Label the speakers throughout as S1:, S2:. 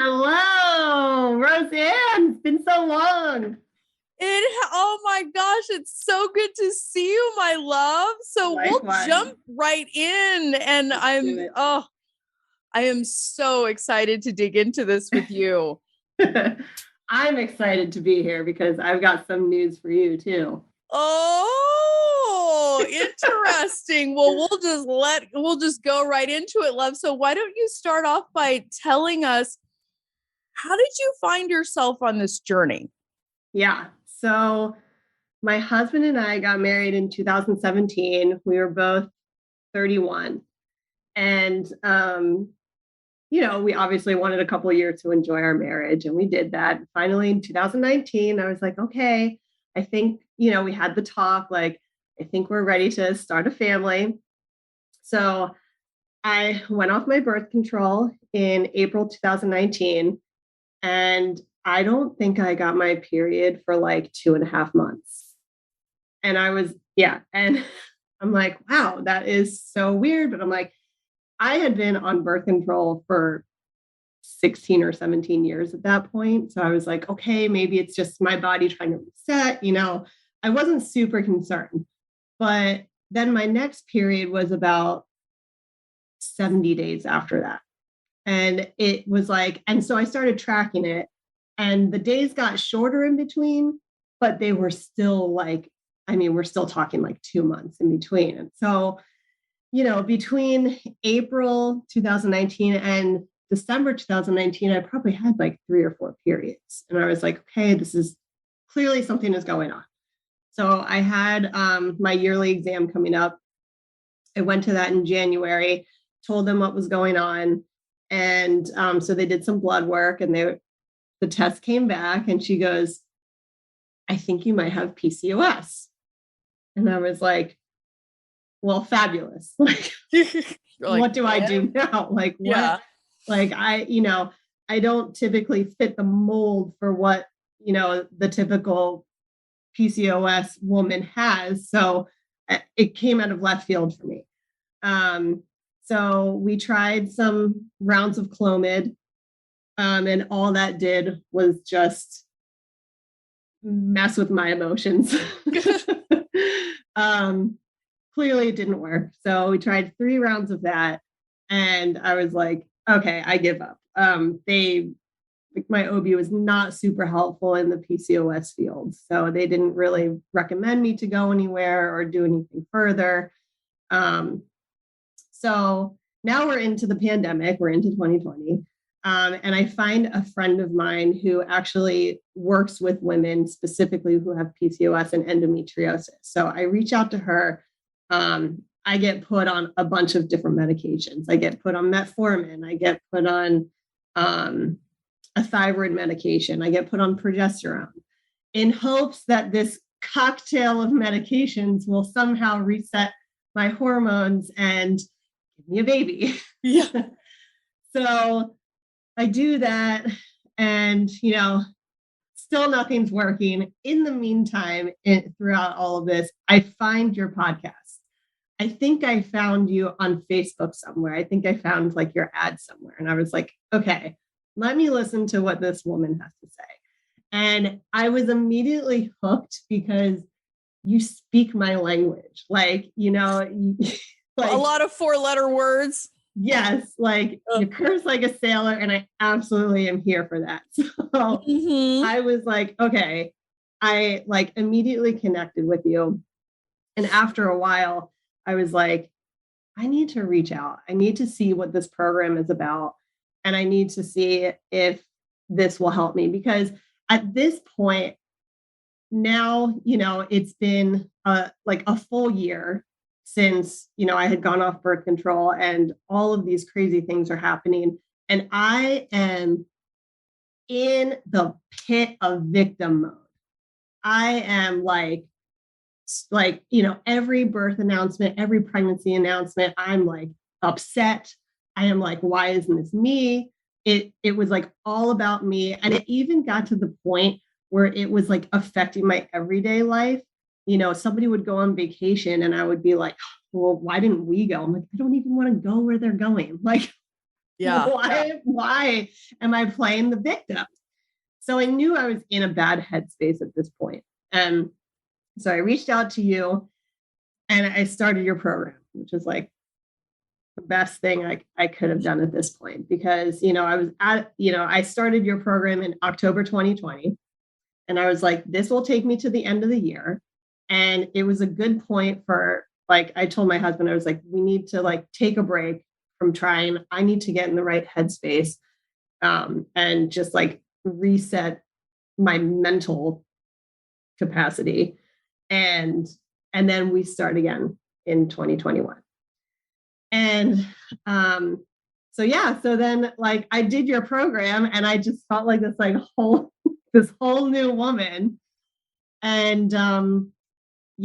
S1: Hello, Roseanne. It's been so long.
S2: Oh my gosh, it's so good to see you, my love. So
S1: Likewise.
S2: we'll jump right in. And I am so excited to dig into this with you.
S1: I'm excited to be here because I've got some news for you too.
S2: Oh, interesting. Well, we'll just go right into it, love. So why don't you start off by telling us, how did you find yourself on this journey?
S1: Yeah. So my husband and I got married in 2017. We were both 31. And, we obviously wanted a couple of years to enjoy our marriage, and we did that. Finally, in 2019, I was like, okay, I think, we had the talk, like, I think we're ready to start a family. So I went off my birth control in April 2019, and I don't think I got my period for like 2.5 months. And and I'm like, wow, that is so weird. But I'm like, I had been on birth control for 16 or 17 years at that point. So I was like, okay, maybe it's just my body trying to reset. I wasn't super concerned. But then my next period was about 70 days after that. And it was like, and so I started tracking it, and the days got shorter in between, but they were still like, we're still talking like 2 months in between. And so, between April 2019 and December 2019, I probably had like 3 or 4 periods. And I was like, okay, this is clearly something is going on. So I had my yearly exam coming up. I went to that in January, told them what was going on. And so they did some blood work, and the test came back, and she goes, I think you might have PCOS. And I was like, well, fabulous. Like, what do I do now? Like, what? Yeah. Like, I don't typically fit the mold for what, the typical PCOS woman has. So it came out of left field for me. So we tried some rounds of Clomid, and all that did was just mess with my emotions. Clearly it didn't work. So we tried 3 rounds of that, and I was like, okay, I give up. My OB was not super helpful in the PCOS field. So they didn't really recommend me to go anywhere or do anything further. So now we're into the pandemic, we're into 2020. And I find a friend of mine who actually works with women specifically who have PCOS and endometriosis. So I reach out to her. I get put on a bunch of different medications. I get put on metformin. I get put on a thyroid medication. I get put on progesterone in hopes that this cocktail of medications will somehow reset my hormones and give me a baby.
S2: Yeah.
S1: So I do that, and, still nothing's working. In the meantime, throughout all of this, I find your podcast. I think I found you on Facebook somewhere. I think I found like your ad somewhere. And I was like, okay, let me listen to what this woman has to say. And I was immediately hooked because you speak my language. Like, like
S2: a lot of 4-letter words.
S1: Yes, like you curse like a sailor, and I absolutely am here for that. So I was like, okay, I like immediately connected with you. And after a while, I was like, I need to reach out. I need to see what this program is about. And I need to see if this will help me, because at this point now, it's been like a full year since, I had gone off birth control, and all of these crazy things are happening. And I am in the pit of victim mode. I am like, every birth announcement, every pregnancy announcement, I'm like upset. I am like, why isn't this me? It was like all about me. And it even got to the point where it was like affecting my everyday life. Somebody would go on vacation, and I would be like, well, why didn't we go? I'm like, I don't even want to go where they're going. Like,
S2: Yeah.
S1: Why am I playing the victim? So I knew I was in a bad headspace at this point. And so I reached out to you and I started your program, which is like the best thing I could have done at this point, because, I started your program in October 2020. And I was like, this will take me to the end of the year. And it was a good point for, like, I told my husband, I was like, we need to like take a break from trying. I need to get in the right headspace, and just like reset my mental capacity. And then we start again in 2021. And so then like I did your program and I just felt like this this whole new woman. And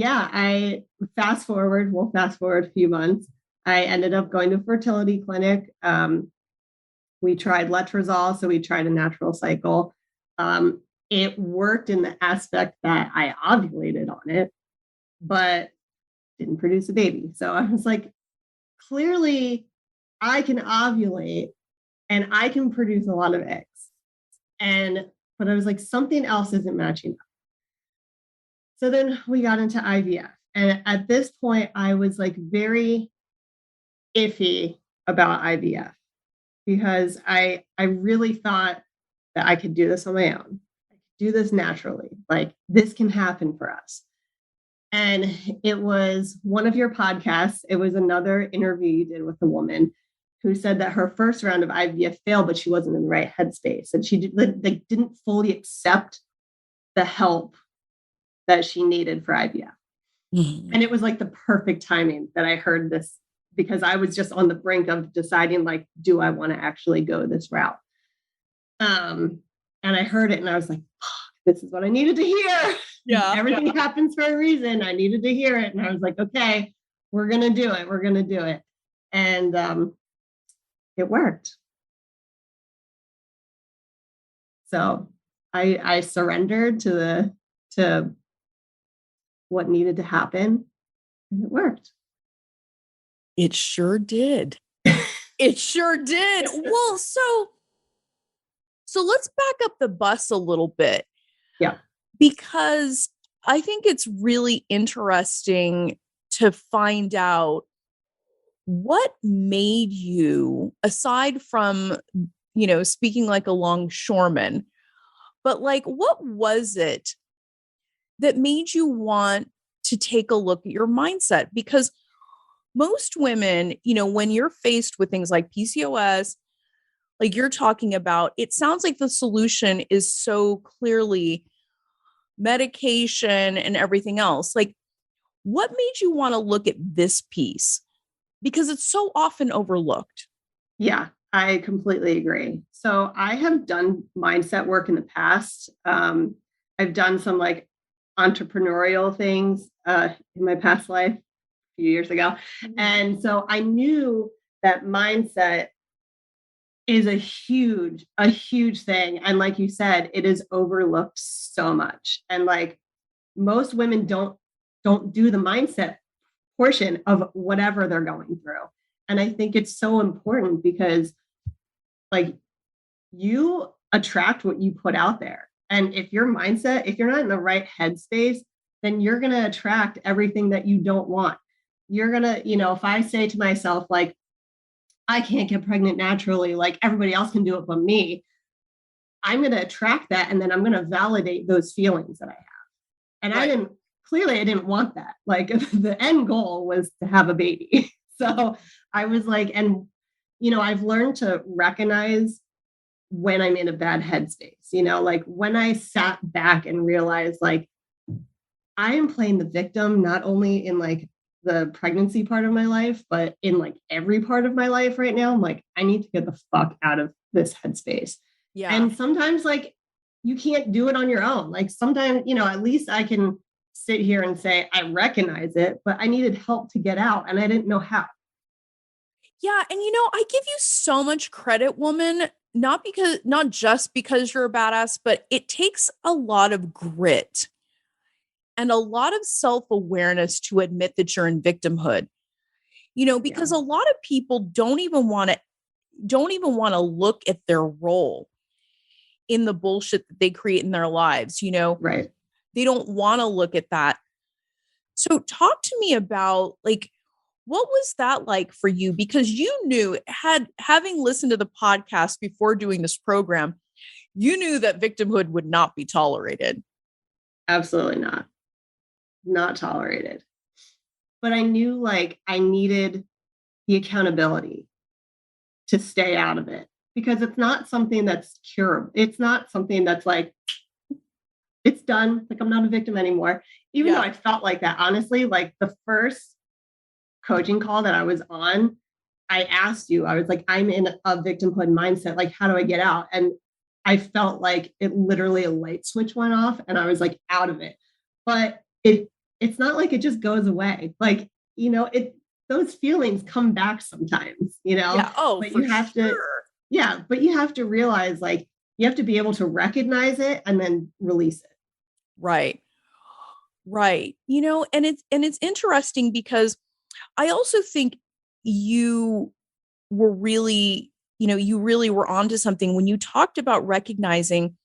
S1: I fast forward a few months. I ended up going to a fertility clinic. We tried letrozole, so we tried a natural cycle. It worked in the aspect that I ovulated on it, but didn't produce a baby. So I was like, clearly I can ovulate and I can produce a lot of eggs. But I was like, something else isn't matching up. So then we got into IVF. And at this point, I was like very iffy about IVF because I really thought that I could do this on my own. I could do this naturally. Like this can happen for us. And it was one of your podcasts. It was another interview you did with a woman who said that her first round of IVF failed, but she wasn't in the right headspace. And she didn't fully accept the help that she needed for IVF. Mm-hmm. And it was like the perfect timing that I heard this, because I was just on the brink of deciding, like, do I want to actually go this route? And I heard it and I was like, this is what I needed to hear. Yeah. Everything happens for a reason. I needed to hear it. And I was like, okay, we're going to do it. We're going to do it. And it worked. So I surrendered to what needed to happen, and it worked.
S2: It sure did. It sure did. Well, so let's back up the bus a little bit.
S1: Yeah.
S2: Because I think it's really interesting to find out what made you, aside from, speaking like a longshoreman, but like, what was it that made you want to take a look at your mindset? Because most women, when you're faced with things like PCOS, like you're talking about, it sounds like the solution is so clearly medication and everything else. Like, what made you want to look at this piece? Because it's so often overlooked.
S1: Yeah, I completely agree. So I have done mindset work in the past. I've done some like entrepreneurial things in my past life a few years ago. Mm-hmm. And so I knew that mindset is a huge thing. And like you said, it is overlooked so much. And like most women don't do the mindset portion of whatever they're going through. And I think it's so important because like you attract what you put out there. And if your mindset, if you're not in the right headspace, then you're going to attract everything that you don't want. You're going to, if I say to myself, like, I can't get pregnant naturally, like everybody else can do it but me, I'm going to attract that. And then I'm going to validate those feelings that I have. And right. I didn't want that. Like the end goal was to have a baby. So I was like, and, I've learned to recognize when I'm in a bad headspace, like when I sat back and realized like, I am playing the victim, not only in like the pregnancy part of my life, but in like every part of my life right now. I'm like, I need to get the fuck out of this headspace. Yeah. And sometimes like you can't do it on your own. Like sometimes, at least I can sit here and say, I recognize it, but I needed help to get out and I didn't know how.
S2: Yeah. And I give you so much credit, woman, not just because you're a badass, but it takes a lot of grit and a lot of self-awareness to admit that you're in victimhood, because a lot of people don't even want to don't even want to look at their role in the bullshit that they create in their lives.
S1: Right.
S2: They don't want to look at that. So talk to me about like, what was that like for you? Because you knew, having listened to the podcast before doing this program, you knew that victimhood would not be tolerated.
S1: Absolutely not. Not tolerated. But I knew like I needed the accountability to stay out of it, because it's not something that's curable. It's not something that's like, it's done. Like, I'm not a victim anymore. Even though I felt like that, honestly, like the first coaching call that I was on, I asked you, I was like, I'm in a victimhood mindset. Like, how do I get out? And I felt like it literally a light switch went off and I was like out of it. But it's not like it just goes away. Like, those feelings come back sometimes,
S2: Yeah. Oh,
S1: but
S2: for
S1: you have
S2: sure.
S1: but you have to realize, like, you have to be able to recognize it and then release it.
S2: Right. Right. And it's interesting because I also think you were really, you really were onto something when you talked about recognizing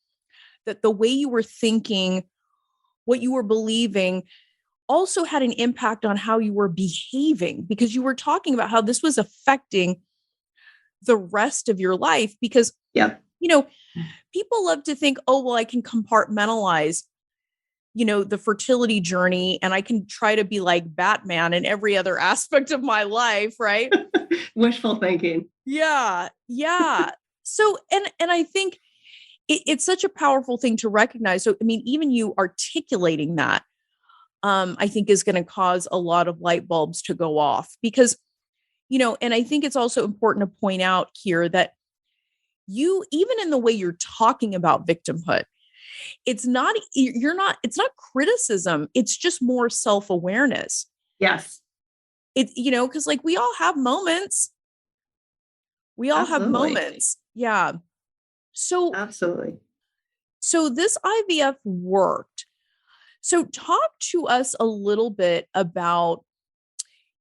S2: that the way you were thinking, what you were believing also had an impact on how you were behaving, because you were talking about how this was affecting the rest of your life. Because, people love to think, oh, well, I can compartmentalize, the fertility journey and I can try to be like Batman in every other aspect of my life. Right.
S1: Wishful thinking.
S2: Yeah. Yeah. So, and I think it's such a powerful thing to recognize. So, I mean, even you articulating that, I think is going to cause a lot of light bulbs to go off, because, and I think it's also important to point out here that even in the way you're talking about victimhood, it's not criticism. It's just more self-awareness.
S1: Yes.
S2: Because like we all have moments.
S1: Absolutely.
S2: Yeah. So
S1: absolutely.
S2: So this IVF worked. So talk to us a little bit about,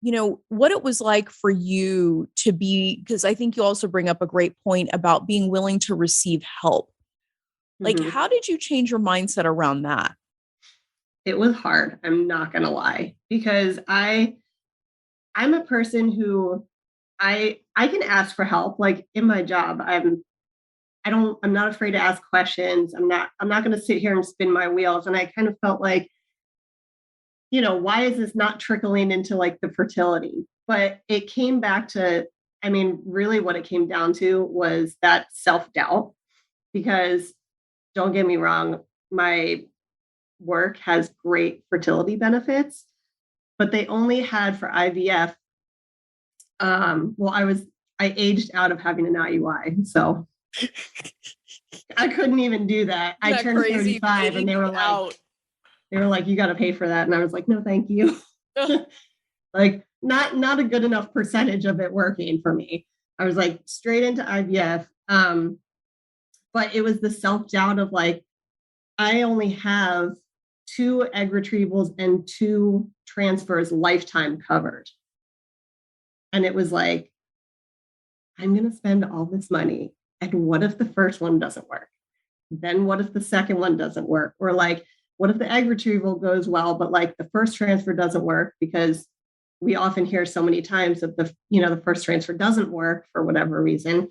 S2: what it was like for you to be, because I think you also bring up a great point about being willing to receive help. Like, how did you change your mindset around that?
S1: It was hard. I'm not going to lie, because I'm a person who I can ask for help. Like in my job, I'm not afraid to ask questions. I'm not going to sit here and spin my wheels. And I kind of felt like, why is this not trickling into like the fertility? But it came back to, really what it came down to was that self-doubt, because don't get me wrong, my work has great fertility benefits, but they only had for IVF. I aged out of having an IUI, so I couldn't even do that. I turned 35 and they were like, you got to pay for that. And I was like, no, thank you. Like not a good enough percentage of it working for me. I was like straight into IVF. But it was the self-doubt of like, I only have 2 egg retrievals and 2 transfers lifetime covered. And it was like, I'm going to spend all this money. And what if the first one doesn't work? Then what if the second one doesn't work? Or like, what if the egg retrieval goes well, but like the first transfer doesn't work? Because we often hear so many times that the first transfer doesn't work for whatever reason.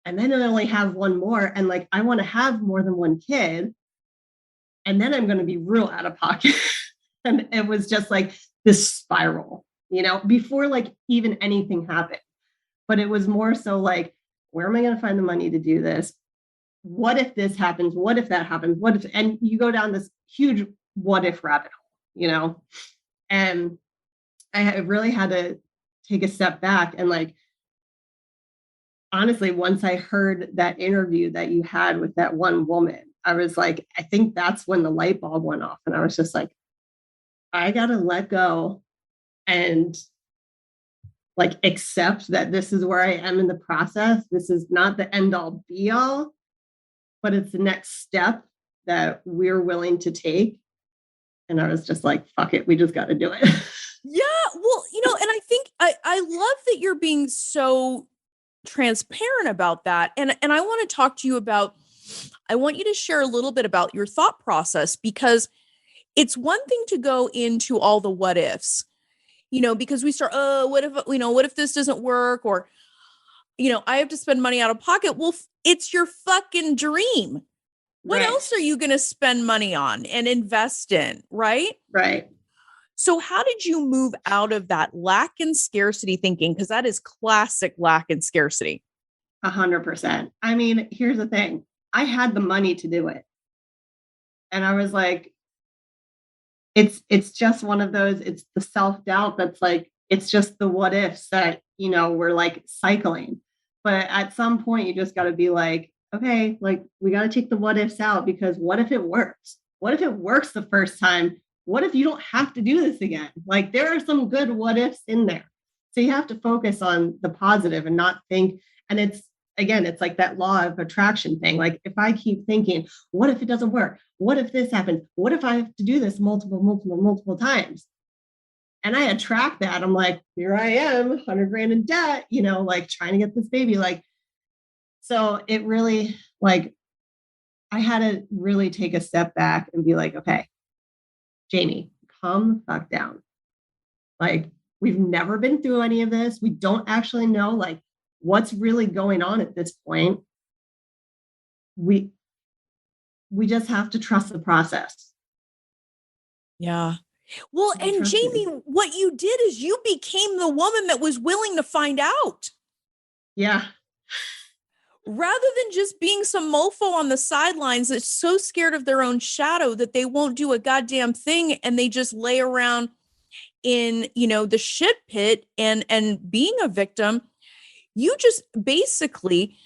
S1: And then I only have 1 more. And like, I want to have more than 1 kid. And then I'm going to be real out of pocket. And it was just like this spiral, before like even anything happened. But it was more so like, where am I going to find the money to do this? What if this happens? What if that happens? And you go down this huge what if rabbit hole, and I really had to take a step back. And like, honestly, once I heard that interview that you had with that one woman, I was like, I think that's when the light bulb went off. And I was just like, I got to let go and like accept that this is where I am in the process. This is not the end all be all, but it's the next step that we're willing to take. And I was just like, fuck it, we just got to do it.
S2: Yeah. Well, and I think I love that you're being so transparent about that. And I want to talk to you about, I want you to share a little bit about your thought process, because it's one thing to go into all the what ifs, because we start, oh, what if this doesn't work? Or, I have to spend money out of pocket. Well, it's your fucking dream. What
S1: Right.
S2: else are you going to spend money on and invest in? Right.
S1: Right.
S2: So how did you move out of that lack and scarcity thinking? Because that is classic lack and scarcity.
S1: 100%. I mean, here's the thing. I had the money to do it. And I was like, it's just one of those, it's the self-doubt that's like, it's just the what ifs that, we're like cycling. But at some point you just got to be like, okay, like we got to take the what ifs out, because what if it works? What if it works the first time? What if you don't have to do this again? Like there are some good what ifs in there. So you have to focus on the positive and not think, and it's like that law of attraction thing. Like if I keep thinking, what if it doesn't work? What if this happens? What if I have to do this multiple times? And I attract that. I'm like, here I am, 100 grand in debt, like trying to get this baby. Like, so it really, like, I had to really take a step back and be like, okay, Jaime, calm the fuck down. Like, we've never been through any of this. We don't actually know, like, what's really going on at this point. We just have to trust the process.
S2: Yeah. Well, and Jaime, what you did is you became the woman that was willing to find out.
S1: Yeah.
S2: Rather than just being some mofo on the sidelines that's so scared of their own shadow that they won't do a goddamn thing, and they just lay around in, the shit pit and being a victim. You just basically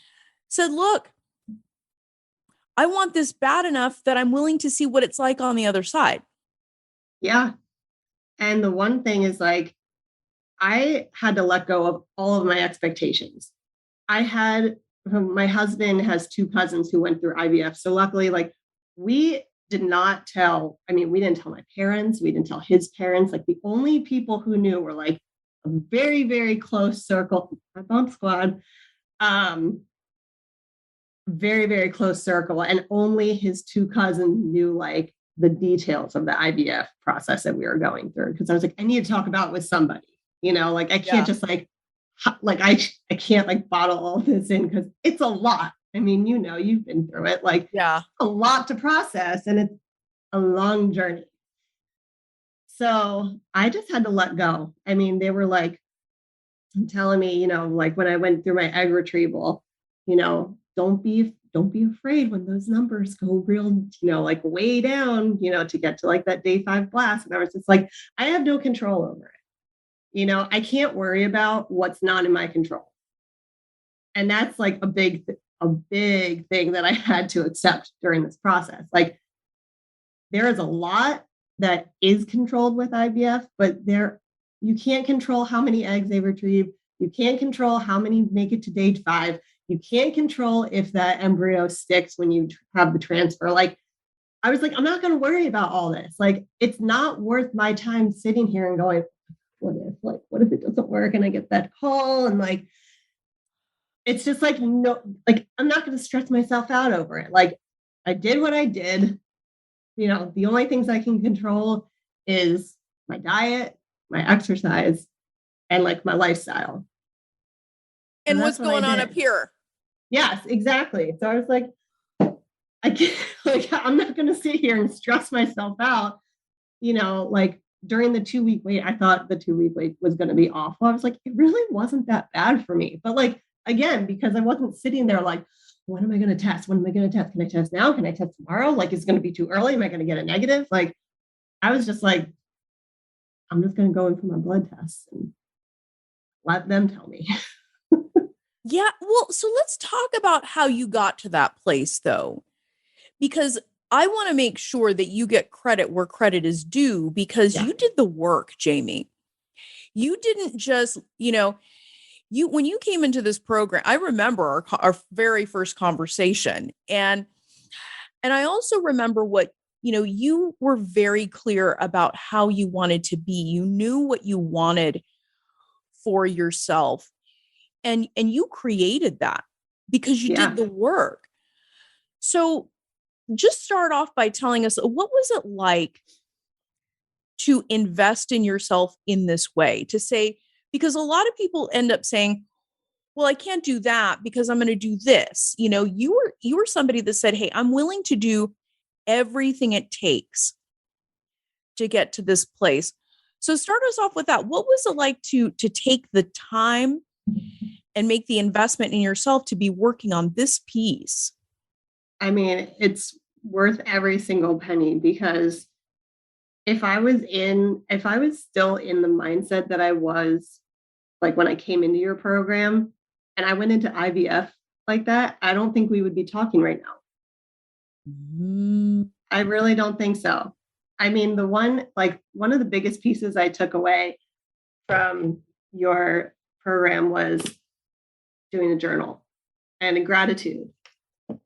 S2: said, look, I want this bad enough that I'm willing to see what it's like on the other side.
S1: Yeah. And the one thing is, like, I had to let go of all of my expectations. My husband has 2 cousins who went through IVF. So luckily, like, we didn't tell my parents, we didn't tell his parents. Like, the only people who knew were like a very, very close circle, my bump squad, very, very close circle. And only his 2 cousins knew like the details of the IVF process that we were going through. Cause I was like, I need to talk about it with somebody, like I can't just I can't like bottle all this in, because it's a lot. I mean, you've been through it, like,
S2: yeah,
S1: a lot to process, and it's a long journey. So I just had to let go. I mean, they were like telling me, like when I went through my egg retrieval, don't be afraid when those numbers go real, like way down, to get to like that day 5 blast. And I was just like, I have no control over it. I can't worry about what's not in my control. And that's like a big thing that I had to accept during this process. Like, there is a lot that is controlled with IVF, but you can't control how many eggs they retrieve. You can't control how many make it to day 5. You can't control if that embryo sticks when you have the transfer. Like, I was like, I'm not going to worry about all this. Like, it's not worth my time sitting here and going, what if it doesn't work and I get that call? And like, it's just like, no, like, I'm not going to stress myself out over it. Like, I did what I did. The only things I can control is my diet, my exercise, and like my lifestyle.
S2: And what's going on up here.
S1: Yes, exactly. So I was like, I can't, like, I'm not going to sit here and stress myself out. Like, during the 2-week wait, I thought the 2-week wait was going to be awful. I was like, it really wasn't that bad for me. But like, again, because I wasn't sitting there like, when am I going to test? When am I going to test? Can I test now? Can I test tomorrow? Like, is it going to be too early? Am I going to get a negative? Like, I was just like, I'm just going to go in for my blood tests and let them tell me.
S2: Yeah. Well, so let's talk about how you got to that place, though, because I want to make sure that you get credit where credit is due, because you did the work, Jaime. You didn't just, when you came into this program, I remember our very first conversation, and I also remember what, you were very clear about how you wanted to be. You knew what you wanted for yourself. and you created that because you did the work. So just start off by telling us, what was it like to invest in yourself in this way? To say, because a lot of people end up saying, well, I can't do that because I'm going to do this. You know, you were somebody that said, hey, I'm willing to do everything it takes to get to this place. So start us off with that. What was it like to take the time and make the investment in yourself to be working on this piece?
S1: I mean, it's worth every single penny, because if I was still in the mindset that I was like when I came into your program and I went into IVF like that, I don't think we would be talking right now. I really don't think so. I mean, one of the biggest pieces I took away from your program was doing a journal and a gratitude.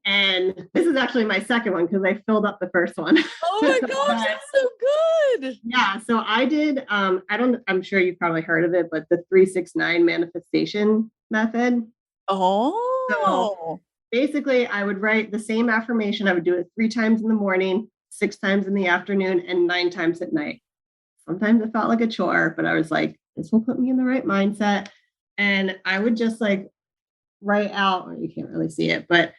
S1: And this is actually my second one because I filled up the first one.
S2: Oh my gosh, that's so good.
S1: Yeah. So I did, I'm sure you've probably heard of it, but the 369 manifestation method.
S2: Oh.
S1: So basically I would write the same affirmation. I would do it 3 times in the morning, 6 times in the afternoon, and 9 times at night. Sometimes it felt like a chore, but I was like, this will put me in the right mindset. And I would just like write out, you can't really see it, but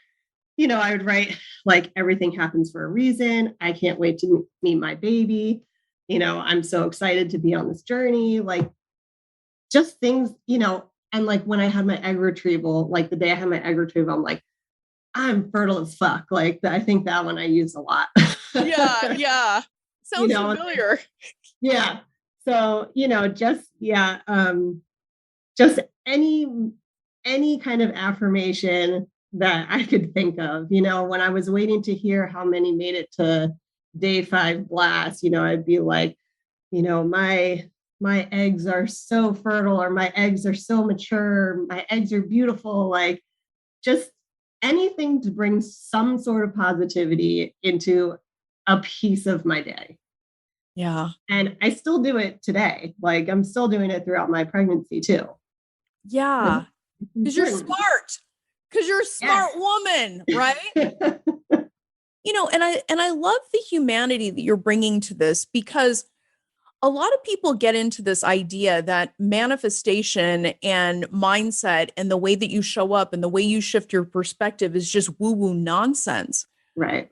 S1: I would write like, everything happens for a reason. I can't wait to meet my baby. I'm so excited to be on this journey. Like just things, and like when I had my egg retrieval, like the day I had my egg retrieval, I'm like, I'm fertile as fuck. Like I think that one I use a lot.
S2: Yeah. Sounds familiar.
S1: Yeah. So, just any kind of affirmation that I could think of, when I was waiting to hear how many made it to day 5 blast, I'd be like, my eggs are so fertile, or my eggs are so mature, my eggs are beautiful, like just anything to bring some sort of positivity into a piece of my day.
S2: Yeah.
S1: And I still do it today. Like I'm still doing it throughout my pregnancy too.
S2: Yeah. Because you're smart. Because you're a smart woman, right? And I love the humanity that you're bringing to this, because a lot of people get into this idea that manifestation and mindset and the way that you show up and the way you shift your perspective is just woo-woo nonsense.
S1: Right.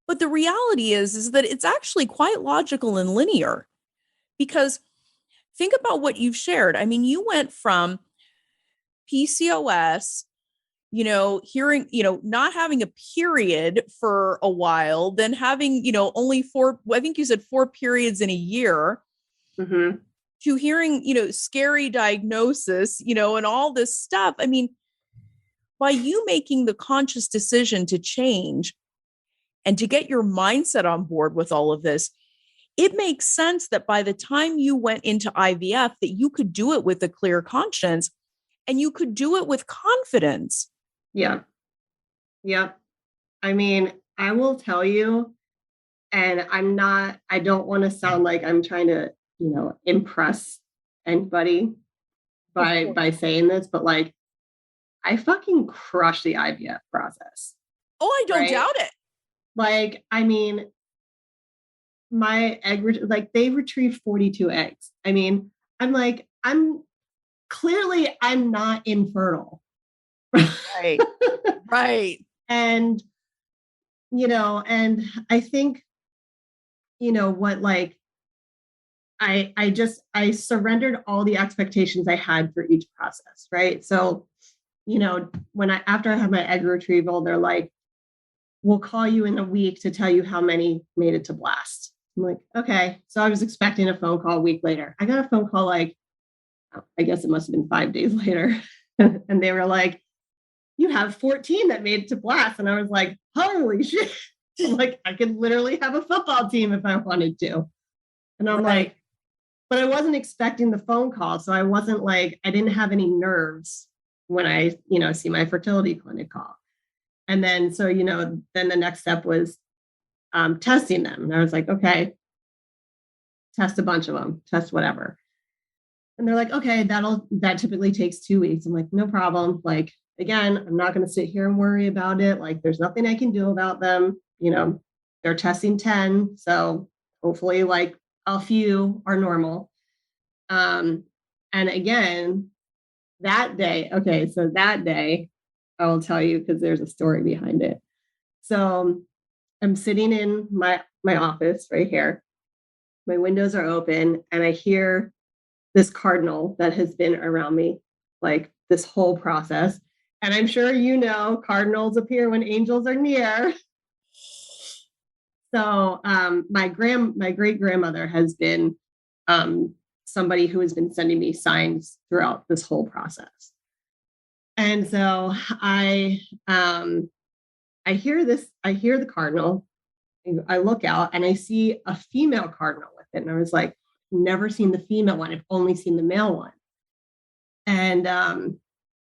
S2: But the reality is that it's actually quite logical and linear, because think about what you've shared. I mean, you went from PCOS, hearing, not having a period for a while, then having, only 4, I think you said 4 periods in a year, to hearing, scary diagnosis, and all this stuff. I mean, by you making the conscious decision to change and to get your mindset on board with all of this, it makes sense that by the time you went into IVF, that you could do it with a clear conscience and you could do it with confidence.
S1: Yeah. Yep. I mean, I will tell you, and I don't want to sound like I'm trying to, impress anybody by saying this, but like, I fucking crushed the IVF process.
S2: Oh, I don't doubt it.
S1: Like, I mean, my they retrieved 42 eggs. I mean, I'm like, I'm not infertile.
S2: Right. Right.
S1: And, and I think, what, like, I surrendered all the expectations I had for each process. Right. So, after I had my egg retrieval, they're like, we'll call you in a week to tell you how many made it to blast. I'm like, okay. So I was expecting a phone call a week later. I got a phone call, like, I guess it must have been 5 days later. And they were like, you have 14 that made it to blast. And I was like, holy shit. Like, I could literally have a football team if I wanted to. And I'm like, but I wasn't expecting the phone call. So I wasn't like, I didn't have any nerves when I, see my fertility clinic call. And then, so, then the next step was testing them. And I was like, okay, test a bunch of them, test whatever. And they're like, okay, that typically takes 2 weeks. I'm like, no problem. Like, again, I'm not going to sit here and worry about it. Like, there's nothing I can do about them. They're testing 10. So hopefully, like, a few are normal. And again, that day, okay, so that day, I will tell you because there's a story behind it. So I'm sitting in my office right here. My windows are open, and I hear this cardinal that has been around me like this whole process. And I'm sure cardinals appear when angels are near. So my great grandmother has been somebody who has been sending me signs throughout this whole process. And so I hear the cardinal. I look out and I see a female cardinal with it. And I was like, never seen the female one. I've only seen the male one. And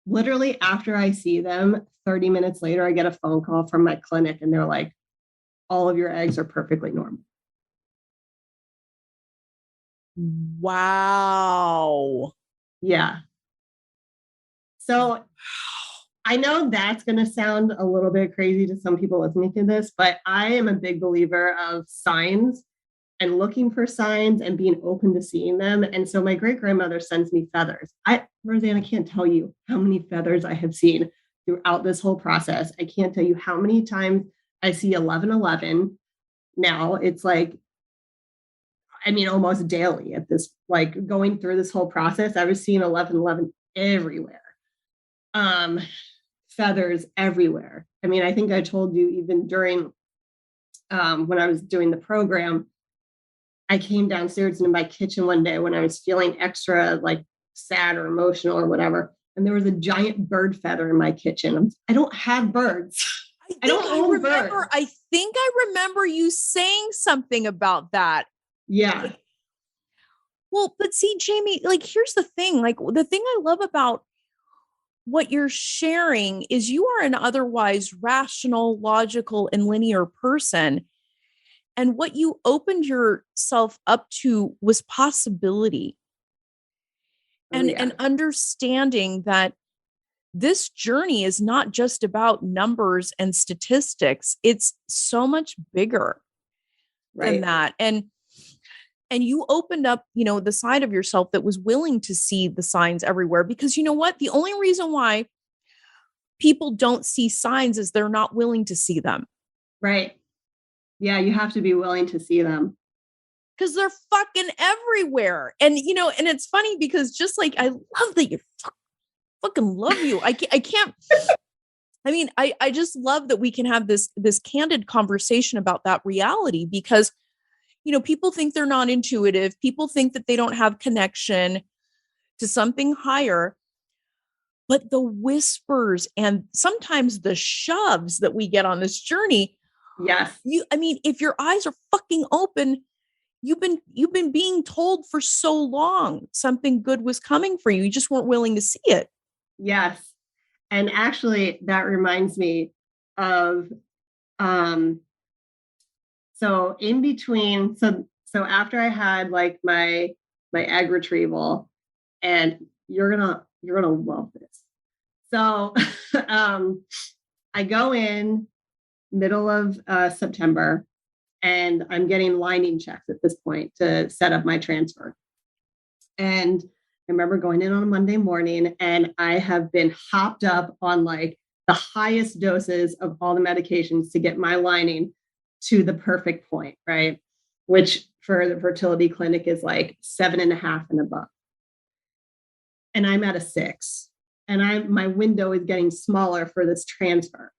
S1: literally after I see them, 30 minutes later, I get a phone call from my clinic and they're like, all of your eggs are perfectly normal.
S2: Wow.
S1: Yeah. So I know that's going to sound a little bit crazy to some people listening to this, but I am a big believer of signs and looking for signs and being open to seeing them. And so my great grandmother sends me feathers. Roseanne, I can't tell you how many feathers I have seen throughout this whole process. I can't tell you how many times I see 1111. Now it's like, almost daily at this, like going through this whole process, I was seeing 1111 everywhere. Feathers everywhere. I think I told you even during when I was doing the program, I came downstairs into my kitchen one day when I was feeling extra like sad or emotional or whatever. And there was a giant bird feather in my kitchen. I don't have birds. I don't own birds.
S2: I think I remember you saying something about that.
S1: Yeah.
S2: Well, but see, Jaime, like, here's the thing. Like, the thing I love about what you're sharing is you are an otherwise rational, logical, and linear person. And what you opened yourself up to was possibility. And understanding that this journey is not just about numbers and statistics. It's so much bigger than that. And you opened up, the side of yourself that was willing to see the signs everywhere, because you know what? The only reason why people don't see signs is they're not willing to see them.
S1: Right. Yeah. You have to be willing to see them.
S2: Because they're fucking everywhere. And, and it's funny because just like, I love that you fucking love you. I can't, I just love that we can have this candid conversation about that reality, because, people think they're not intuitive. People think that they don't have connection to something higher, but the whispers and sometimes the shoves that we get on this journey.
S1: Yes.
S2: If your eyes are fucking open, you've been being told for so long something good was coming for you. You just weren't willing to see it.
S1: Yes. And actually that reminds me of, so in between, so after I had like my egg retrieval, and you're gonna love this. So I go in middle of September, and I'm getting lining checks at this point to set up my transfer. And I remember going in on a Monday morning, and I have been hopped up on like the highest doses of all the medications to get my lining to the perfect point, right? Which for the fertility clinic is like 7.5 and above. And I'm at a 6. And my window is getting smaller for this transfer.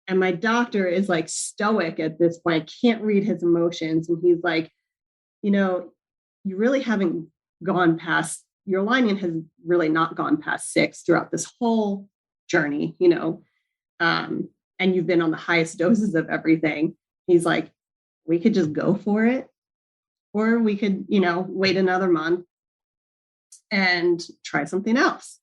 S1: And my doctor is like stoic at this point. I can't read his emotions. And he's like, you really haven't gone past, your lining has really not gone past 6 throughout this whole journey, and you've been on the highest doses of everything. He's like, we could just go for it, or we could, wait another month and try something else.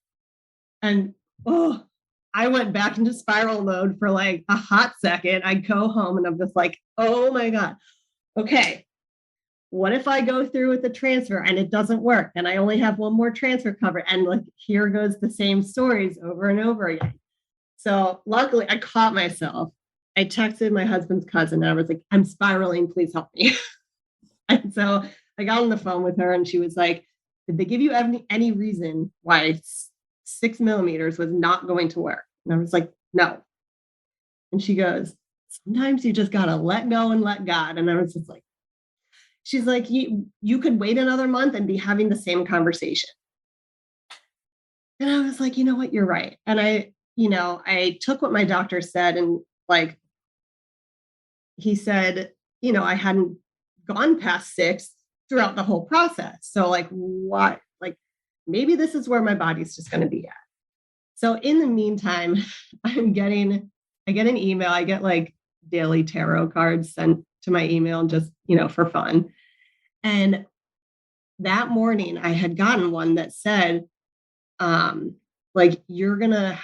S1: And I went back into spiral mode for like a hot second. I go home and I'm just like, oh my God. Okay. what if I go through with the transfer and it doesn't work and I only have one more transfer covered? And like, here goes the same stories over and over again. So luckily I caught myself. I texted my husband's cousin and I was like, I'm spiraling, please help me. And so I got on the phone with her and she was like, did they give you any reason why 6 millimeters was not going to work? And I was like, no. And she goes, sometimes you just got to let go and let God. And I was just like, she's like, you could wait another month and be having the same conversation. And I was like, you know what, you're right. And I took what my doctor said and like, he said, I hadn't gone past 6 throughout the whole process. So like, what, like maybe this is where my body's just going to be at. So in the meantime, I get an email. I get like daily tarot cards sent to my email just, for fun. And that morning I had gotten one that said, like, you're going to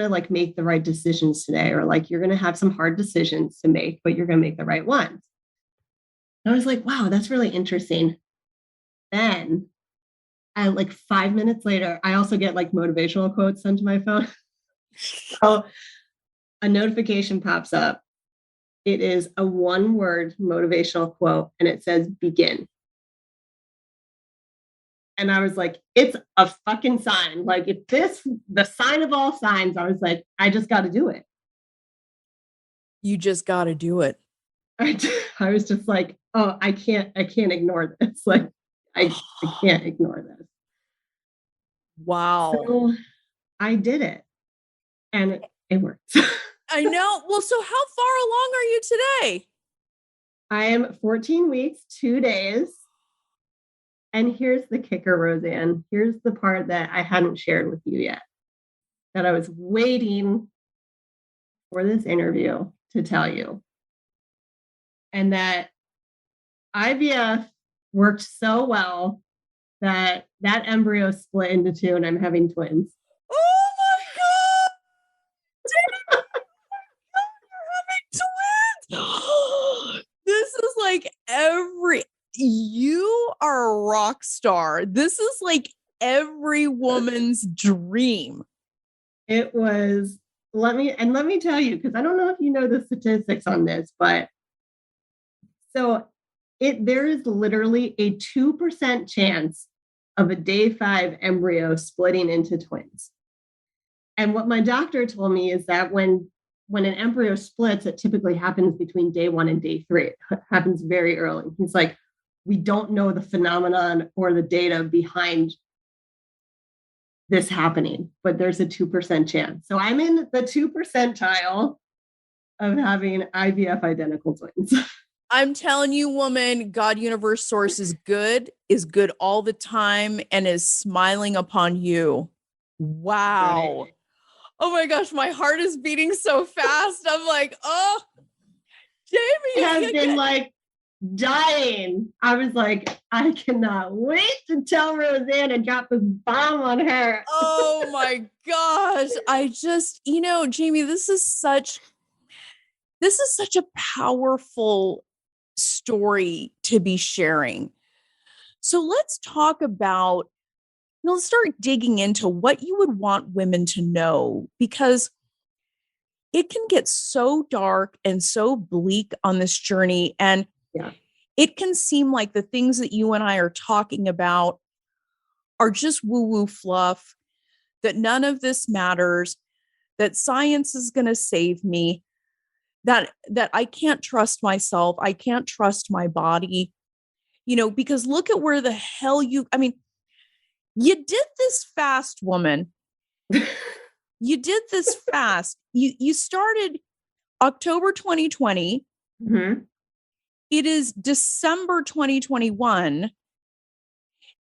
S1: like make the right decisions today, or like, you're going to have some hard decisions to make, but you're going to make the right ones. And I was like, wow, that's really interesting. Then like 5 minutes later, I also get like motivational quotes sent to my phone. So a notification pops up. It is a 1-word motivational quote and it says begin. And I was like, it's a fucking sign. Like if the sign of all signs, I was like, I just got to do it.
S2: You just got to do it.
S1: I was just like, oh, I can't ignore this. Like I can't ignore this.
S2: Wow.
S1: So I did it and it worked.
S2: I know. Well, so how far along are you today?
S1: I am 14 weeks, 2 days. And here's the kicker, Roseanne. Here's the part that I hadn't shared with you yet, that I was waiting for this interview to tell you. And that IVF worked so well that embryo split into 2 and I'm having twins.
S2: Oh my God! You're having twins! This is like you are a rock star. This is like every woman's dream.
S1: It was, let me tell you, because I don't know if you know the statistics on this, but so there is literally a 2% chance of a day 5 embryo splitting into twins. And what my doctor told me is that when an embryo splits, it typically happens between day 1 and day 3. It happens very early. He's like, we don't know the phenomenon or the data behind this happening, but there's a 2% chance. So I'm in the 2 percentile of having IVF identical twins.
S2: I'm telling you, woman, God Universe Source is good all the time, and is smiling upon you. Wow. Right. Oh my gosh, my heart is beating so fast. I'm like, oh, Jaime
S1: has been like dying. I was like, I cannot wait to tell Roseanne and drop this bomb on her.
S2: Oh my gosh. I just, Jaime, this is such a powerful story to be sharing. So let's talk about, let's start digging into what you would want women to know, because it can get so dark and so bleak on this journey. And it can seem like the things that you and I are talking about are just woo-woo fluff, that none of this matters, that science is going to save me, that I can't trust myself. I can't trust my body, because look at where the hell you did this fast, woman. You did this fast. You started October 2020.
S1: Mm-hmm.
S2: It is December 2021.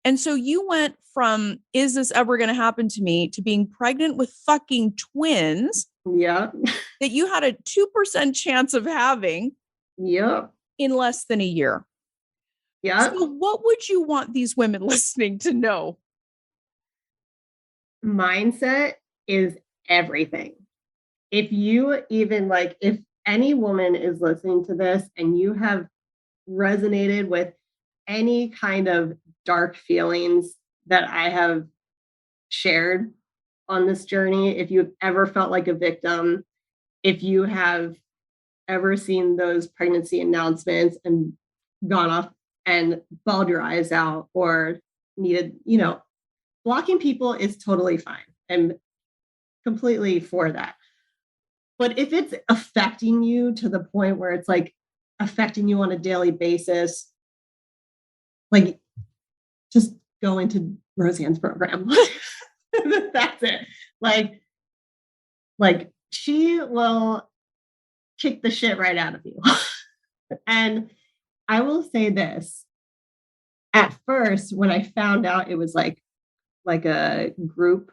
S2: And so you went from, is this ever going to happen to me, to being pregnant with fucking twins.
S1: Yeah.
S2: That you had a 2% chance of having.
S1: Yeah.
S2: In less than a year.
S1: Yeah.
S2: So what would you want these women listening to know?
S1: Mindset is everything. If you even if any woman is listening to this and you have resonated with any kind of dark feelings that I have shared on this journey, if you've ever felt like a victim, if you have ever seen those pregnancy announcements and gone off and bawled your eyes out or needed, blocking people is totally fine. I'm completely for that. But if it's affecting you to the point where it's like affecting you on a daily basis, like just go into Roseanne's program. That's it. Like she will kick the shit right out of you. And I will say this. At first, when I found out it was like a group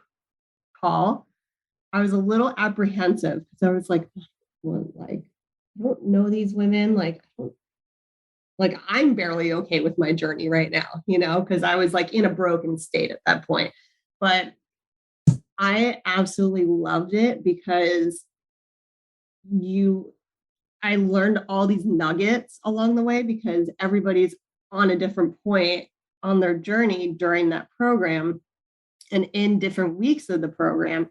S1: call, I was a little apprehensive because I was like, well, like, I don't know these women. Like I'm barely okay with my journey right now, because I was like in a broken state at that point. But I absolutely loved it because I learned all these nuggets along the way because everybody's on a different point on their journey during that program and in different weeks of the program,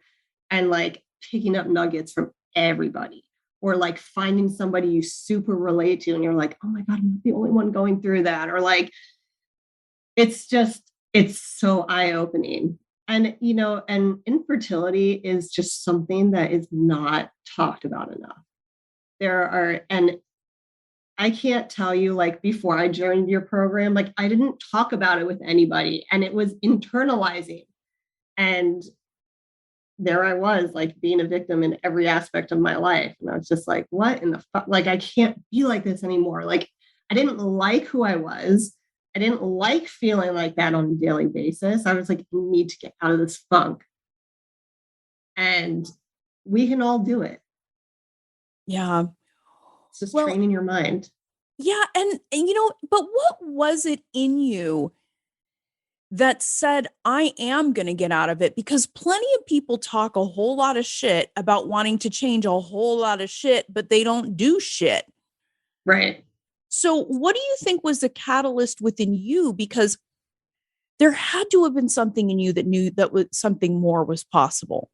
S1: and like picking up nuggets from everybody, or like finding somebody you super relate to and you're like, oh my God, I'm not the only one going through that. Or like, it's so eye-opening. And, and infertility is just something that is not talked about enough. And I can't tell you, like, before I joined your program, like I didn't talk about it with anybody and it was internalizing. And there I was, like being a victim in every aspect of my life. And I was just like, what in the fuck? Like, I can't be like this anymore. Like, I didn't like who I was. I didn't like feeling like that on a daily basis. I was like, I need to get out of this funk. And we can all do it.
S2: Yeah.
S1: It's just training your mind.
S2: Yeah. And but what was it in you that said, I am going to get out of it? Because plenty of people talk a whole lot of shit about wanting to change a whole lot of shit, but they don't do shit.
S1: Right.
S2: So what do you think was the catalyst within you? Because there had to have been something in you that knew that was something more was possible.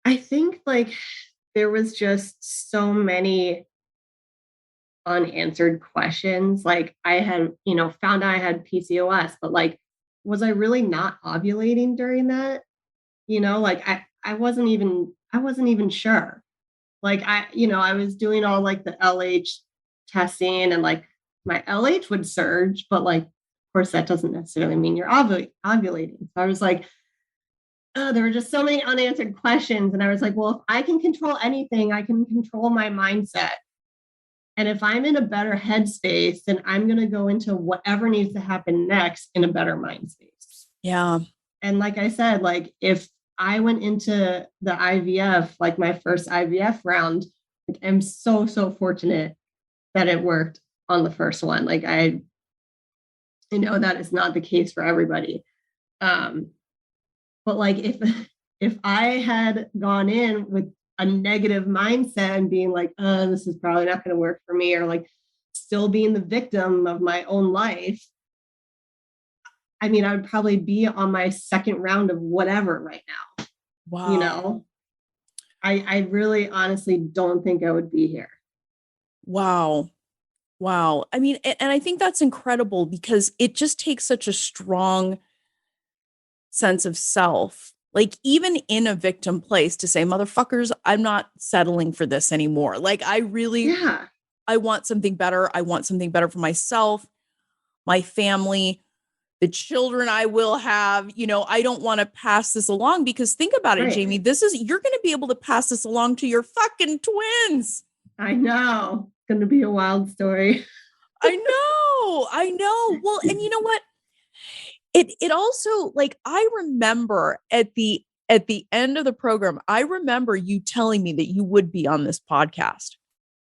S1: I think like there was just so many unanswered questions. Like I had, found out I had PCOS, but like, was I really not ovulating during that? Like I wasn't even sure. Like I was doing all like the LH testing and like my LH would surge, but like, of course that doesn't necessarily mean you're ovulating. So I was like, oh, there were just so many unanswered questions. And I was like, well, if I can control anything, I can control my mindset. And if I'm in a better headspace, then I'm going to go into whatever needs to happen next in a better mind space.
S2: Yeah.
S1: And like I said, like if I went into the IVF, like my first IVF round, like I'm so fortunate that it worked on the first one. Like I know that is not the case for everybody. But like if I had gone in with a negative mindset and being like, this is probably not going to work for me, or like still being the victim of my own life, I mean, I would probably be on my second round of whatever right now.
S2: Wow.
S1: I really honestly don't think I would be here.
S2: Wow. I mean, and I think that's incredible because it just takes such a strong sense of self, like even in a victim place, to say, motherfuckers, I'm not settling for this anymore. Like I want something better. I want something better for myself, my family, the children I will have. I don't want to pass this along, because think about it,
S1: Right.
S2: Jaime, you're going to be able to pass this along to your fucking twins.
S1: I know. It's going to be a wild story.
S2: I know. Well, and you know what? It also, like, I remember at the end of the program, I remember you telling me that you would be on this podcast.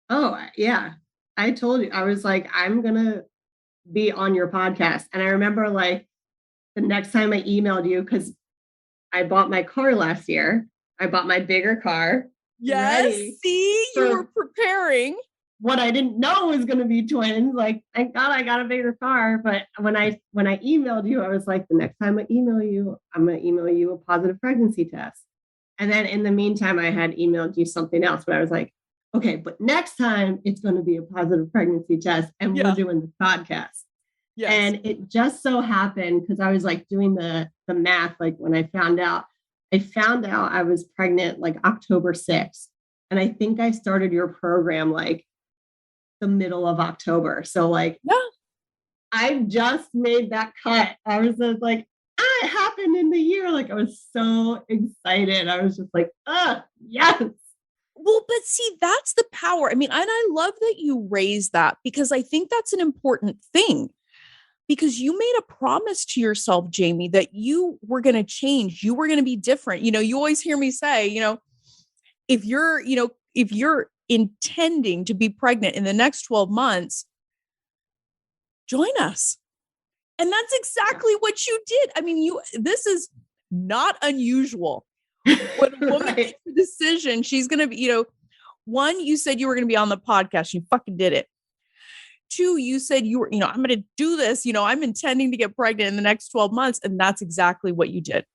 S1: Oh, yeah. I told you, I was like, I'm going to be on your podcast. And I remember like the next time I emailed you, because I bought my car last year. I bought my bigger car.
S2: Yes. See, you were preparing.
S1: what I didn't know was going to be twins. Like, thank God I got a bigger car. But when I emailed you, I was like, the next time I email you, I'm going to email you a positive pregnancy test. And then in the meantime, I had emailed you something else, but I was like, okay, but next time it's going to be a positive pregnancy test, and we're doing the podcast. Yes. And it just so happened, because I was like doing the math, like when I found out I was pregnant like October 6th. And I think I started your program like the middle of October. So like, I just made that cut. I was just like, it happened in the year. Like, I was so excited. I was just like, yes.
S2: Well, but see, that's the power. I mean, and I love that you raised that, because I think that's an important thing, because you made a promise to yourself, Jaime, that you were going to change. You were going to be different. You know, you always hear me say, you know, if you're intending to be pregnant in the next 12 months, join us. And that's exactly what you did. I mean, this is not unusual. When a woman makes a decision, she's going to be, you know, one, you said you were going to be on the podcast. You fucking did it. Two, you said you were, you know, I'm going to do this. You know, I'm intending to get pregnant in the next 12 months. And that's exactly what you did.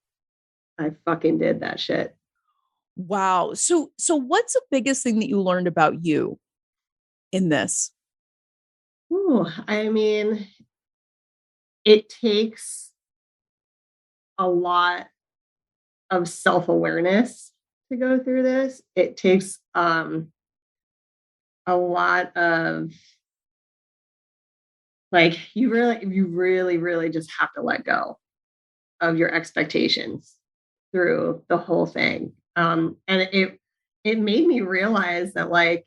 S1: I fucking did that shit.
S2: Wow. So what's the biggest thing that you learned about you in this?
S1: Ooh, I mean, it takes a lot of self-awareness to go through this. It takes a lot of, like, you really just have to let go of your expectations through the whole thing. And it made me realize that, like,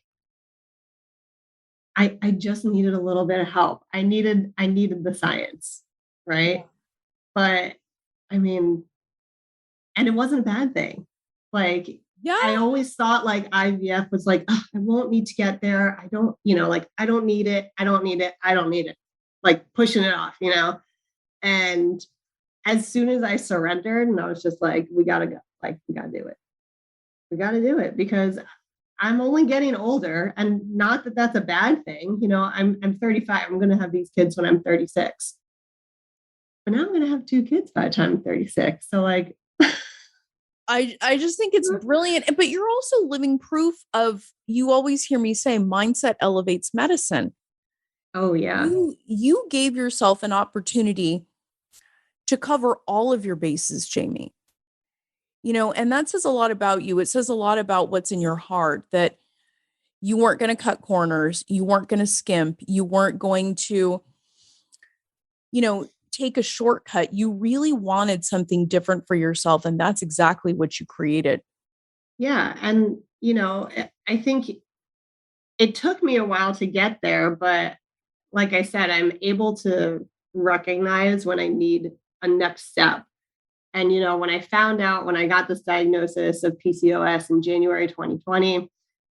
S1: I just needed a little bit of help. I needed the science, right? But I mean, and it wasn't a bad thing. Like, I always thought like IVF was like, I won't need to get there. I don't, you know, like, I don't need it. I don't need it. Like, pushing it off, you know? And as soon as I surrendered, and I was just like, we got to go. Like, we got to do it. We got to do it, because I'm only getting older, and not that that's a bad thing. You know, I'm 35. I'm going to have these kids when I'm 36. But now I'm going to have 2 kids by the time I'm 36. So like,
S2: I just think it's brilliant. But you're also living proof of, you always hear me say, mindset elevates medicine.
S1: Oh yeah.
S2: You gave yourself an opportunity to cover all of your bases, Jaime. You know, and that says a lot about you. It says a lot about what's in your heart, that you weren't going to cut corners. You weren't going to skimp. You weren't going to, you know, take a shortcut. You really wanted something different for yourself. And that's exactly what you created.
S1: Yeah. And, you know, I think it took me a while to get there, but like I said, I'm able to recognize when I need a next step. And, you know, when I got this diagnosis of PCOS in January 2020,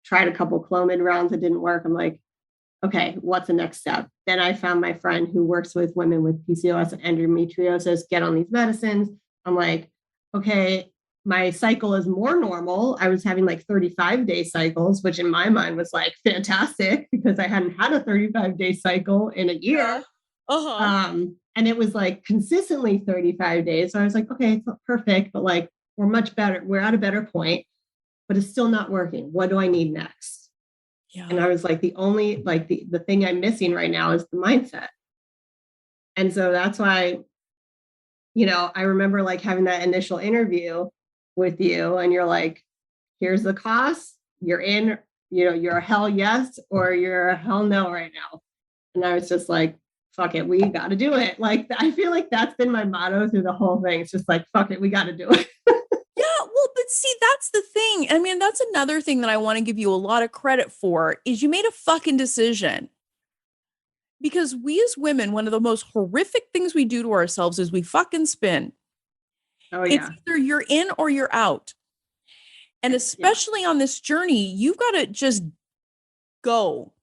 S1: tried a couple Clomid rounds that didn't work. I'm like, okay, what's the next step? Then I found my friend who works with women with PCOS and endometriosis, get on these medicines. I'm like, okay, my cycle is more normal. I was having like 35-day cycles, which in my mind was like fantastic, because I hadn't had a 35-day cycle in a year. And it was like consistently 35 days. So I was like, okay, it's not perfect, but like, we're much better. We're at a better point, but it's still not working. What do I need next? Yeah. And I was like, the thing I'm missing right now is the mindset. And so that's why, you know, I remember like having that initial interview with you, and you're like, here's the cost. You're in, you know, you're a hell yes, or you're a hell no right now. And I was just like, fuck it, we got to do it. Like, I feel like that's been my motto through the whole thing. It's just like, fuck it, we got to do it.
S2: Yeah, well, but see, that's the thing. I mean, that's another thing that I want to give you a lot of credit for, is you made a fucking decision. Because we as women, one of the most horrific things we do to ourselves is we fucking spin. Oh yeah. It's either you're in or you're out. And especially on this journey, you've got to just go.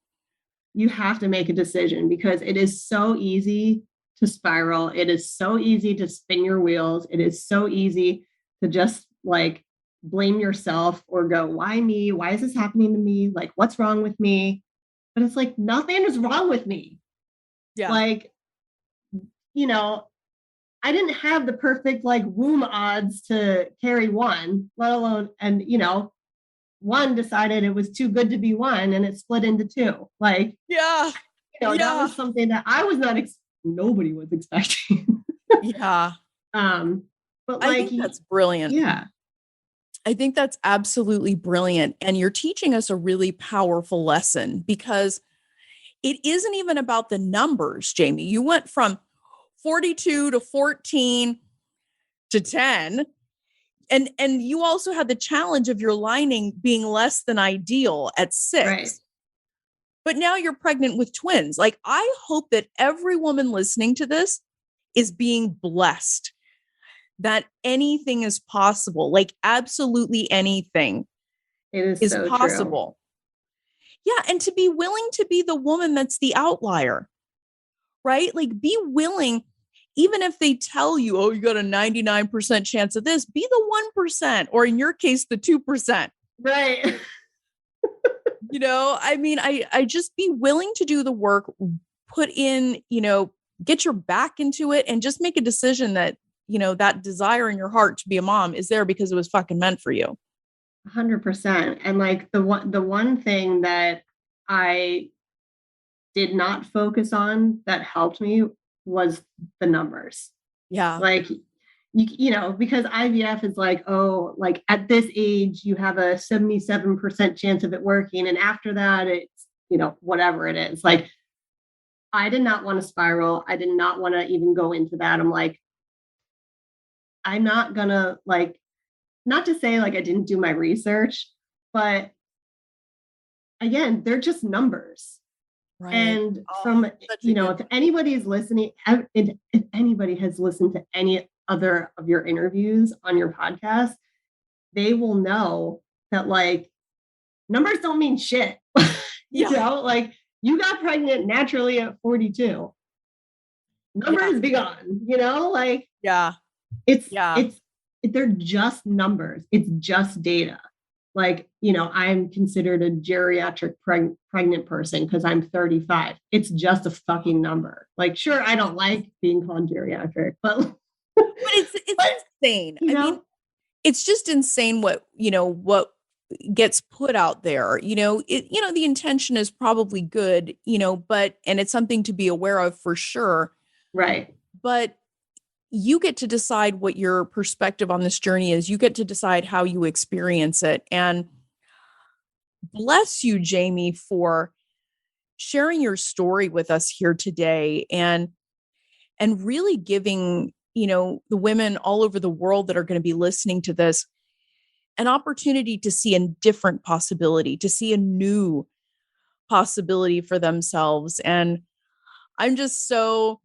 S1: You have to make a decision, because it is so easy to spiral. It is so easy to spin your wheels. It is so easy to just like blame yourself or go, why me? Why is this happening to me? Like, what's wrong with me? but it's like, nothing is wrong with me.
S2: Yeah.
S1: Like, I didn't have the perfect like womb odds to carry one, let alone, and one decided it was too good to be one and it split into two. Like,
S2: yeah.
S1: That was something that I was not, nobody was expecting.
S2: Yeah.
S1: But
S2: I think that's brilliant.
S1: Yeah.
S2: I think that's absolutely brilliant. And you're teaching us a really powerful lesson because it isn't even about the numbers, Jaime. You went from 42 to 14 to 10. And you also had the challenge of your lining being less than ideal at 6.
S1: Right.
S2: But now you're pregnant with twins. Like, I hope that every woman listening to this is being blessed that anything is possible. Like, absolutely anything is
S1: so
S2: possible. True. Yeah. And to be willing to be the woman that's the outlier, right? Like, be willing, even if they tell you, oh, you got a 99% chance of this, be the 1%, or in your case, the 2%.
S1: Right.
S2: I mean, I just be willing to do the work, put in, get your back into it, and just make a decision that, that desire in your heart to be a mom is there because it was fucking meant for you.
S1: 100%. And like the one thing that I did not focus on that helped me was the numbers.
S2: Yeah.
S1: Like, because IVF is like, oh, like at this age, you have a 77% chance of it working. And after that, it's, whatever it is. Like, I did not want to spiral. I did not want to even go into that. I'm like, I'm not gonna, like, not to say like I didn't do my research, but again, they're just numbers. Right. And from, if anybody is listening, if anybody has listened to any other of your interviews on your podcast, they will know that like numbers don't mean shit. Like, you got pregnant naturally at 42. Numbers be gone, like, they're just numbers. It's just data. Like, I'm considered a geriatric pregnant person because I'm 35. It's just a fucking number. Like, sure, I don't like being called geriatric, but
S2: it's insane. I mean, it's just insane what gets put out there. The intention is probably good, and it's something to be aware of for sure.
S1: Right.
S2: But you get to decide what your perspective on this journey is. You get to decide how you experience it. And bless you, Jaime, for sharing your story with us here today and really giving, the women all over the world that are going to be listening to this an opportunity to see a different possibility, to see a new possibility for themselves. And I'm just so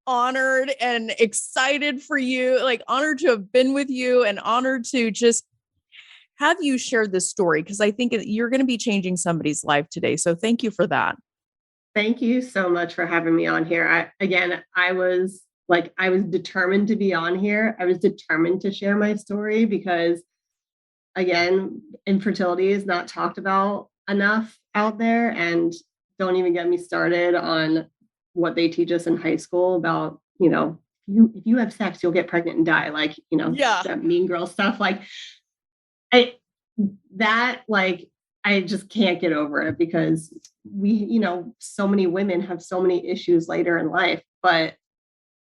S2: honored and excited for you, like honored to have been with you and honored to just have you share this story, because I think you're going to be changing somebody's life today. So thank you for that.
S1: Thank you so much for having me on here. I was determined to be on here. I was determined to share my story because, again, infertility is not talked about enough out there. And don't even get me started on what they teach us in high school about, if you have sex, you'll get pregnant and die. Like, that mean girl stuff. Like, I just can't get over it because we, so many women have so many issues later in life, but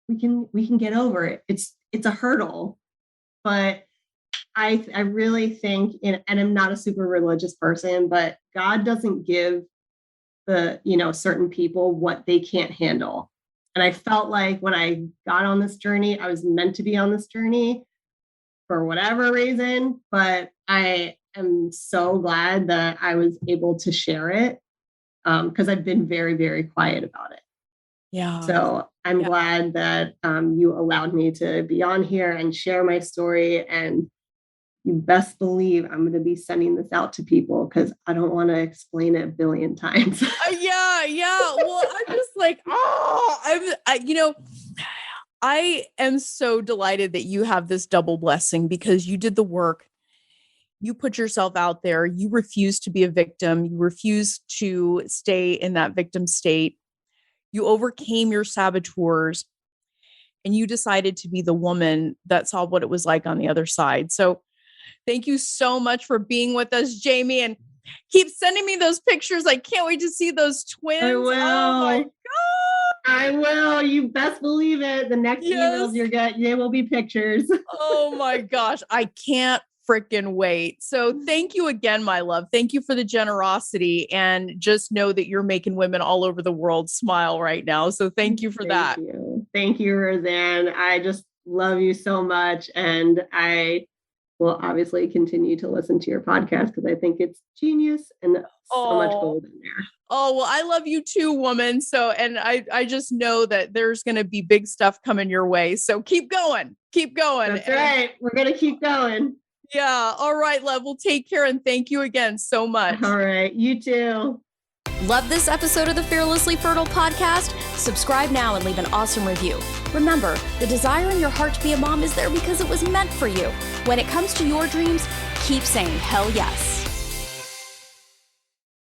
S1: we can get over it. It's a hurdle, but I really think, and I'm not a super religious person, but God doesn't give the, certain people what they can't handle. And I felt like when I got on this journey, I was meant to be on this journey for whatever reason, but I am so glad that I was able to share it because I've been very, very quiet about it.
S2: Yeah.
S1: So I'm glad that you allowed me to be on here and share my story. And you best believe I'm going to be sending this out to people because I don't want to explain it a billion times.
S2: Yeah. Well, I'm just like, I am so delighted that you have this double blessing because you did the work. you put yourself out there. You refuse to be a victim. You refuse to stay in that victim state. You overcame your saboteurs and you decided to be the woman that saw what it was like on the other side. So thank you so much for being with us, Jaime, and keep sending me those pictures. I can't wait to see those twins.
S1: I will.
S2: Oh my God.
S1: I will. You best believe it. The next emails you get, they will be pictures.
S2: Oh my gosh. I can't freaking wait. So thank you again, my love. Thank you for the generosity, and just know that you're making women all over the world smile right now. So thank you for that.
S1: Thank you, Roseanne. I just love you so much. And I will obviously continue to listen to your podcast because I think it's genius and so much gold in there.
S2: Oh, well, I love you too, woman. So, and I just know that there's going to be big stuff coming your way. So keep going. Keep going.
S1: That's right. We're going to keep going.
S2: Yeah. All right, love. Well, take care. And thank you again so much.
S1: All right. You too.
S3: Love this episode of the Fearlessly Fertile podcast? Subscribe now and leave an awesome review. Remember, the desire in your heart to be a mom is there because it was meant for you. When it comes to your dreams, keep saying hell yes.